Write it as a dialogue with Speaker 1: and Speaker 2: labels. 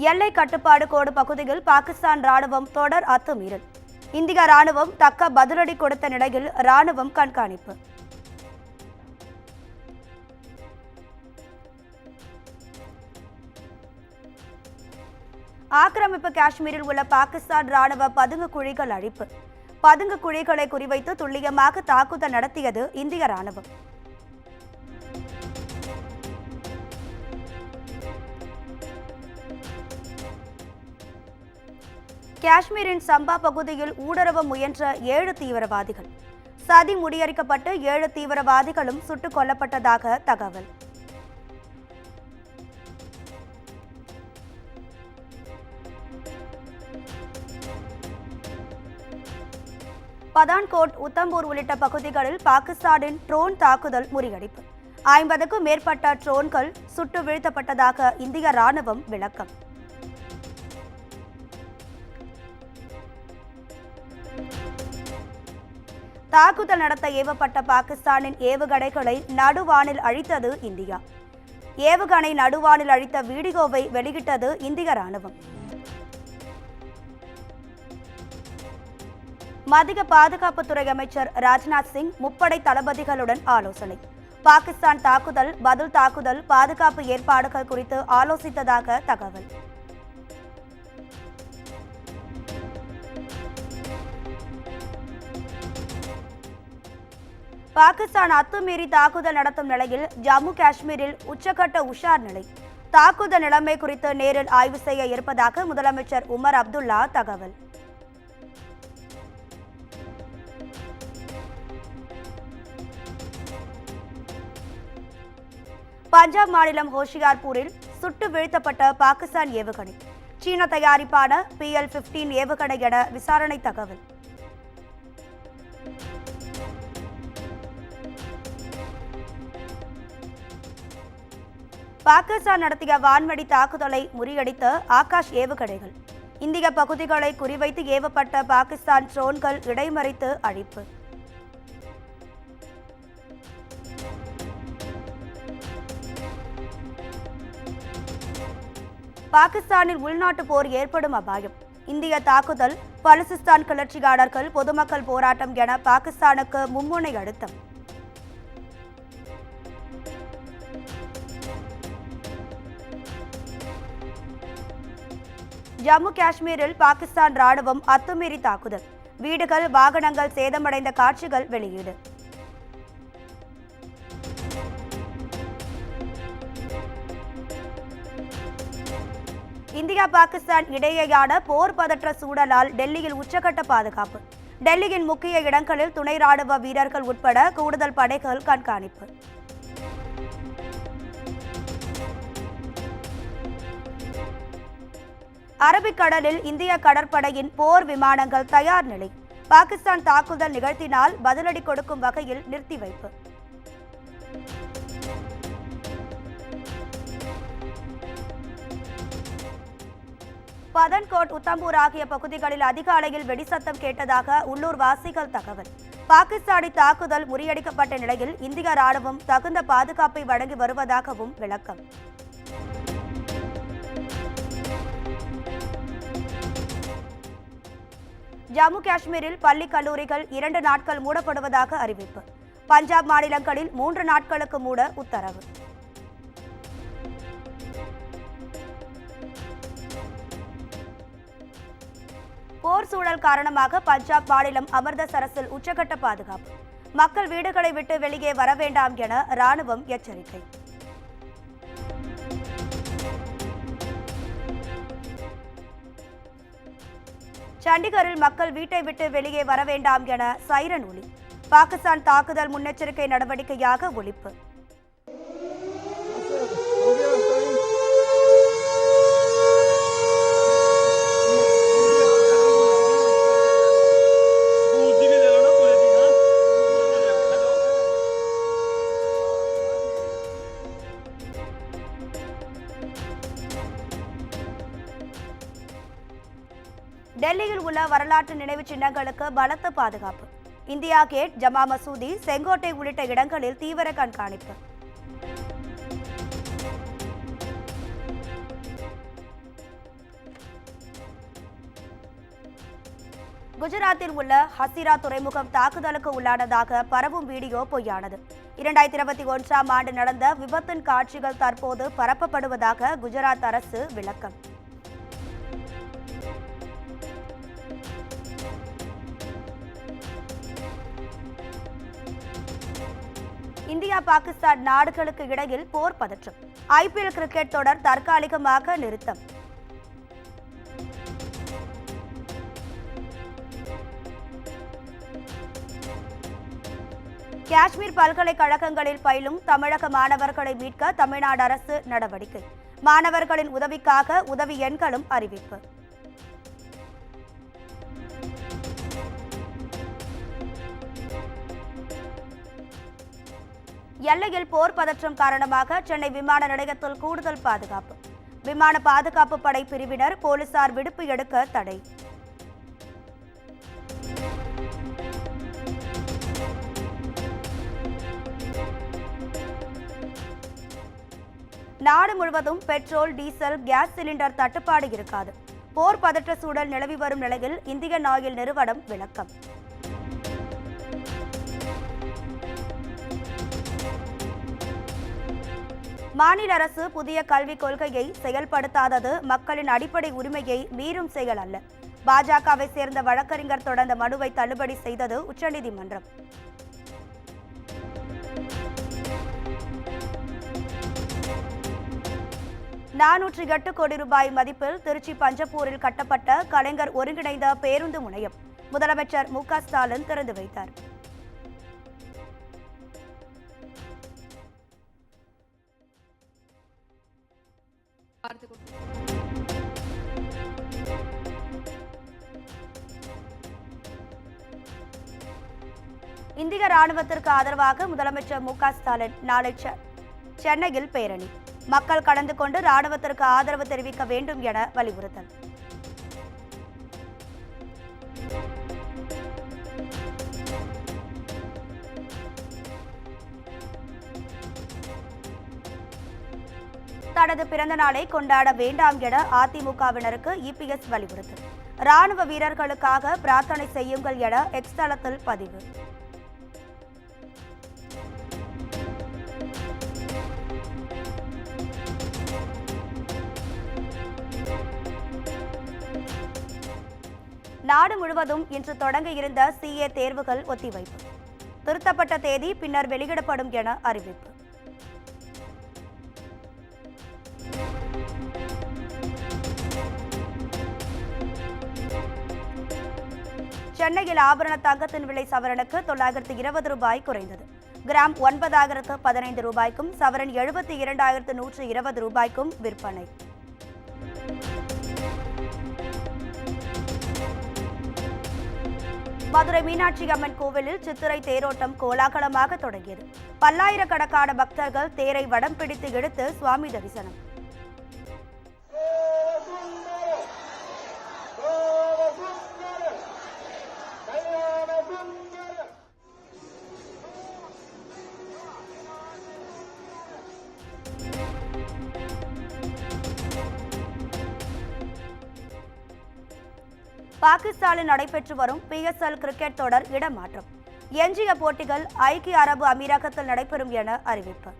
Speaker 1: எல்லை கட்டுப்பாடு கோடு பகுதியில் பாகிஸ்தான் ராணுவம் தொடர் அத்துமீறல். இந்திய ராணுவம் தக்க பதிலடி கொடுத்த நிலையில் ராணுவம் கண்காணிப்பு. ஆக்கிரமிப்பு காஷ்மீரில் உள்ள பாகிஸ்தான் ராணுவ பதுங்கு குழிகள் அழிப்பு. பதுங்கு குழிகளை குறிவைத்து துல்லியமாக தாக்குதல் நடத்தியது இந்திய ராணுவம். காஷ்மீரின் சம்பா பகுதியில் ஊடுருவ முயன்ற 7 தீவிரவாதிகள். சதி முறியடிக்கப்பட்டு 7 தீவிரவாதிகளும் சுட்டுக் கொல்லப்பட்டதாக தகவல். பதான்கோட், உத்தம்பூர் உள்ளிட்ட பகுதிகளில் பாகிஸ்தானின் ட்ரோன் தாக்குதல் முறியடிப்பு. 50க்கும் மேற்பட்ட ட்ரோன்கள் சுட்டு வீழ்த்தப்பட்டதாக இந்திய ராணுவம் விளக்கம். தாக்குதல் நடத்த ஏவப்பட்ட பாகிஸ்தானின் ஏவுகணைகளை நடுவானில் அழித்தது இந்தியா. ஏவுகணை நடுவானில் அழித்த வீடியோவை வெளியிட்டது இந்திய ராணுவம். மத்திய பாதுகாப்புத்துறை அமைச்சர் ராஜ்நாத் சிங் முப்படை தளபதிகளுடன் ஆலோசனை. பாகிஸ்தான் தாக்குதல், பதில் தாக்குதல், பாதுகாப்பு ஏற்பாடுகள் குறித்து ஆலோசித்ததாக தகவல். பாகிஸ்தான் அத்துமீறி தாக்குதல் நடத்தும் நிலையில் ஜம்மு காஷ்மீரில் உச்சகட்ட உஷார் நிலை. தாக்குதல் நிலைமை குறித்து நேரில் ஆய்வு செய்ய இருப்பதாக முதலமைச்சர் உமர் அப்துல்லா தகவல். பஞ்சாப் மாநிலம் ஹோஷியார்பூரில் சுட்டு வீழ்த்தப்பட்ட பாகிஸ்தான் ஏவுகணை. சீன தயாரிப்பான PL-15 ஏவுகணை என விசாரணை தகவல். பாகிஸ்தான் நடத்திய வான்வழி தாக்குதலை முறியடித்த ஆகாஷ் ஏவுகணைகள். இந்திய பகுதிகளை குறிவைத்து ஏவப்பட்ட பாகிஸ்தான் ட்ரோன்கள் இடைமறித்து அழிப்பு. பாகிஸ்தானில் உள்நாட்டு போர் ஏற்படும் அபாயம். இந்திய தாக்குதல், பலுசிஸ்தான் கிளர்ச்சியாளர்கள், பொதுமக்கள் போராட்டம் என பாகிஸ்தானுக்கு மும்முனை அழுத்தம். ஜம்மு காஷ்மீரில் பாகிஸ்தான் ராணுவம் அத்துமீறி தாக்குதல். வீடுகள், வாகனங்கள் சேதமடைந்த காட்சிகள் வெளியீடு. இந்தியா பாகிஸ்தான் இடையேயான போர் பதற்ற சூழலால் டெல்லியில் உச்சகட்ட பாதுகாப்பு. டெல்லியின் முக்கிய இடங்களில் துணை ராணுவ வீரர்கள் உட்பட கூடுதல் படைகள் கண்காணிப்பு. அரபிக்கடலில் இந்திய கடற்படையின் போர் விமானங்கள் தயார் நிலை. பாகிஸ்தான் தாக்குதல் நிகழ்த்தினால் பதிலடி கொடுக்கும் வகையில் நிறுத்தி வைப்பு. பதன்கோட், உத்தம்பூர் ஆகிய பகுதிகளில் அதிகாலையில் வெடிசத்தம் கேட்டதாக உள்ளூர் வாசிகள் தகவல். பாகிஸ்தானி தாக்குதல் முறியடிக்கப்பட்ட நிலையில் இந்திய ராணுவம் தகுந்த பாதுகாப்பை வழங்கி வருவதாகவும் விளக்கம். ஜம்மு காஷ்மீரில் பள்ளி, கல்லூரிகள் 2 நாட்கள் மூடப்படுவதாக அறிவிப்பு. பஞ்சாப் மாநிலங்களில் 3 நாட்களுக்கு மூட உத்தரவு. போர் சூழல் காரணமாக பஞ்சாப் மாநிலம் அமிர்தசரஸில் உச்சகட்ட பாதுகாப்பு. மக்கள் வீடுகளை விட்டு வெளியே வர வேண்டாம் என ராணுவம் எச்சரிக்கை. சண்டிகரில் மக்கள் வீட்டை விட்டு வெளியே வர வேண்டாம் என சைரன் ஒலி. பாகிஸ்தான் தாக்குதல் முன்னெச்சரிக்கை நடவடிக்கையாக ஒலிப்பு. டெல்லியில் உள்ள வரலாற்று நினைவு சின்னங்களுக்கு பலத்த பாதுகாப்பு. இந்தியா கேட், ஜமா மசூதி, செங்கோட்டை உள்ளிட்ட இடங்களில் தீவிர கண்காணிப்பு. குஜராத்தில் உள்ள ஹசிரா துறைமுகம் தாக்குதலுக்கு உள்ளானதாக பரவும் வீடியோ பொய்யானது. 2021ஆம் ஆண்டு நடந்த விபத்தின் காட்சிகள் தற்போது பரப்பப்படுவதாக குஜராத் அரசு விளக்கம். இந்தியா பாகிஸ்தான் நாடுகளுக்கு இடையில் போர் பதற்றம். IPL கிரிக்கெட் தொடர் தற்காலிகமாக நிறுத்தம். காஷ்மீர் பல்கலைக்கழகங்களில் பயிலும் தமிழக மாணவர்களை மீட்க தமிழ்நாடு அரசு நடவடிக்கை. மாணவர்களின் உதவிக்காக உதவி எண்களும் அறிவிப்பு. எல்லையில் போர் பதற்றம் காரணமாக சென்னை விமான நிலையத்தில் கூடுதல் பாதுகாப்பு. விமான பாதுகாப்பு படை பிரிவினர் போலீசார் விடுப்பு எடுக்க தடை. நாடு முழுவதும் பெட்ரோல், டீசல், கேஸ் சிலிண்டர் தட்டுப்பாடு இருக்காது. போர் பதற்ற சூழல் நிலவி வரும் நிலையில் இந்தியன் ஆயில் நிறுவனம் விளக்கம். மாநில அரசு புதிய கல்விக் கொள்கையை செயல்படுத்தாதது மக்களின் அடிப்படை உரிமையை மீறும் செயல் அல்ல. பாஜகவை சேர்ந்த வழக்கறிஞர் தொடர்ந்த மனுவை தள்ளுபடி செய்தது உச்சநீதிமன்றம். $408 கோடி மதிப்பில் திருச்சி பஞ்சப்பூரில் கட்டப்பட்ட கலைஞர் ஒருங்கிணைந்த பேருந்து முனையம் முதலமைச்சர் மு.க. ஸ்டாலின் திறந்து வைத்தார். இந்திய ராணுவத்திற்கு ஆதரவாக முதலமைச்சர் மு.க. ஸ்டாலின் நாளை சென்னையில் பேரணி. மக்கள் கலந்து கொண்டு ராணுவத்திற்கு ஆதரவு தெரிவிக்க வேண்டும் என வலியுறுத்தல். தனது பிறந்த நாளை கொண்டாட வேண்டாம் என அதிமுகவினருக்கு EPS வலியுறுத்தல். ராணுவ வீரர்களுக்காக பிரார்த்தனை செய்யுங்கள் என எக்ஸ் தளத்தில் பதிவு. நாடு முழுவதும் இன்று தொடங்க இருந்த CA தேர்வுகள் ஒத்திவைப்பு. திருத்தப்பட்ட தேதி பின்னர் வெளியிடப்படும் என அறிவிப்பு. சென்னையில் ஆபரண தங்கத்தின் விலை சவரனுக்கு $920 குறைந்தது. கிராம் 9,015 ரூபாய்க்கும் சவரன் 72,120 ரூபாய்க்கும் விற்பனை. மதுரை மீனாட்சி அம்மன் கோவிலில் சித்திரை தேரோட்டம் கோலாகலமாக தொடங்கியது. பல்லாயிரக்கணக்கான பக்தர்கள் தேரை வடம் பிடித்து இழுத்து சுவாமி தரிசனம். பாகிஸ்தானில் நடைபெற்று வரும் PSL கிரிக்கெட் தொடர் இடமாற்றம். எஞ்சிய போட்டிகள் ஐக்கிய அரபு அமீரகத்தில் நடைபெறும் என அறிவிப்பு.